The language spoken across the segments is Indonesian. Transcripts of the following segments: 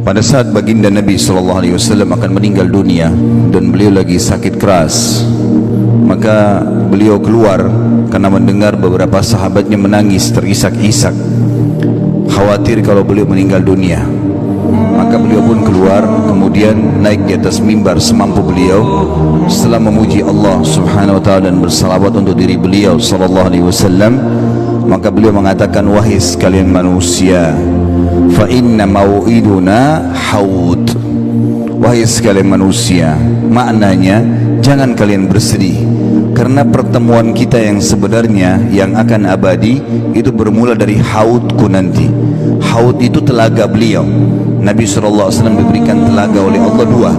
Pada saat baginda Nabi SAW akan meninggal dunia dan beliau lagi sakit keras, maka beliau keluar karena mendengar beberapa sahabatnya menangis terisak-isak, khawatir kalau beliau meninggal dunia. Maka beliau pun keluar, kemudian naik di atas mimbar semampu beliau. Setelah memuji Allah Subhanahu wa ta'ala dan bersalawat untuk diri beliau SAW, maka beliau mengatakan, wahai sekalian manusia, fa inna mau'iduna haud. Wahai sekalian manusia, maknanya jangan kalian bersedih, karena pertemuan kita yang sebenarnya yang akan abadi itu bermula dari haudku nanti. Haud itu telaga beliau. Nabi SAW diberikan telaga oleh Allah dua,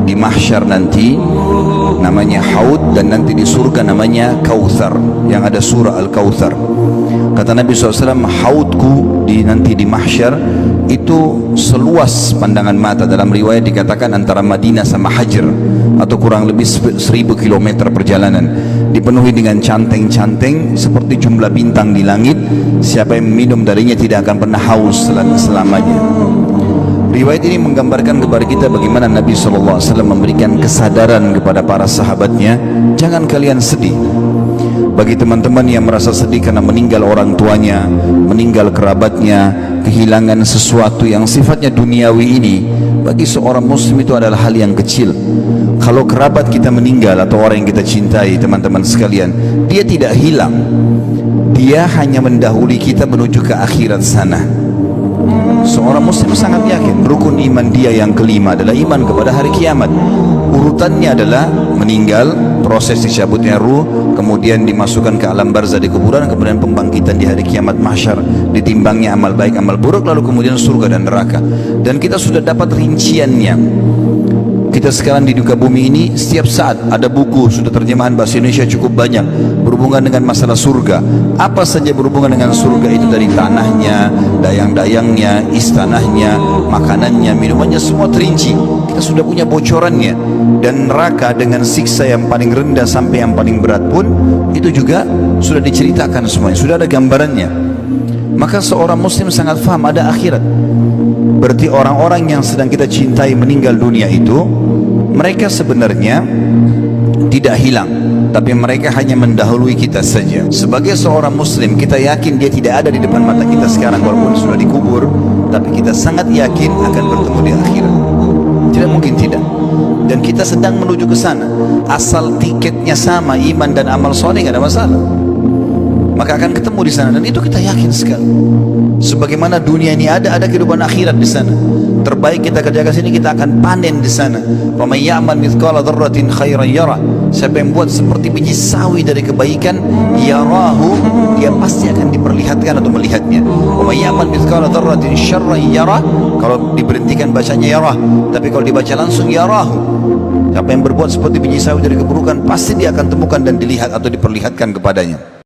di mahsyar nanti namanya Haud, dan nanti di surga namanya Kautsar, yang ada surah Al-Kautsar. Kata Nabi SAW, haudku nanti di mahsyar itu seluas pandangan mata. Dalam riwayat dikatakan antara Madinah sama Hajar, atau kurang lebih 1000 km perjalanan, dipenuhi dengan canteng-canteng seperti jumlah bintang di langit. Siapa yang minum darinya tidak akan pernah haus selamanya. Riwayat ini menggambarkan kepada kita bagaimana Nabi SAW memberikan kesadaran kepada para sahabatnya, jangan kalian sedih. Bagi teman-teman yang merasa sedih karena meninggal orang tuanya, meninggal kerabatnya, kehilangan sesuatu yang sifatnya duniawi ini, bagi seorang muslim itu adalah hal yang kecil. Kalau kerabat kita meninggal atau orang yang kita cintai, teman-teman sekalian, dia tidak hilang, dia hanya mendahului kita menuju ke akhirat sana. Seorang muslim sangat yakin rukun iman dia yang kelima adalah iman kepada hari kiamat. Urutannya adalah meninggal, proses dicabutnya ruh, kemudian dimasukkan ke alam barzah di kuburan, kemudian pembangkitan di hari kiamat mahsyar, ditimbangnya amal baik amal buruk, lalu kemudian surga dan neraka. Dan kita sudah dapat rinciannya. Kita sekarang di muka bumi ini setiap saat ada buku, sudah terjemahan bahasa Indonesia cukup banyak berhubungan dengan masalah surga. Apa saja berhubungan dengan surga itu, dari tanahnya, dayang-dayangnya, istanahnya, makanannya, minumannya, semua terinci. Kita sudah punya bocorannya. Dan neraka dengan siksa yang paling rendah sampai yang paling berat pun itu juga sudah diceritakan semuanya, sudah ada gambarannya. Maka seorang muslim sangat faham ada akhirat. Berarti orang-orang yang sedang kita cintai meninggal dunia itu, mereka sebenarnya tidak hilang, tapi mereka hanya mendahului kita saja. Sebagai seorang muslim, kita yakin dia tidak ada di depan mata kita sekarang walaupun sudah dikubur, tapi kita sangat yakin akan bertemu di akhirat. Tidak mungkin tidak. Dan kita sedang menuju ke sana. Asal tiketnya sama, iman dan amal soleh, tidak ada masalah. Maka akan ketemu di sana, dan itu kita yakin sekali. Sebagaimana dunia ini ada kehidupan akhirat di sana. Terbaik kita kerjakan sini, kita akan panen di sana. Wa may ya'mal mithqala dzarratin khairan yara. Siapa yang buat seperti biji sawi dari kebaikan, yarahu, dia pasti akan diperlihatkan atau melihatnya. Wa may ya'mal mithqala dzarratin syarran yara. Kalau diberhentikan bacanya yarah, tapi kalau dibaca langsung yarahu. Siapa yang berbuat seperti biji sawi dari keburukan, pasti dia akan temukan dan dilihat atau diperlihatkan kepadanya.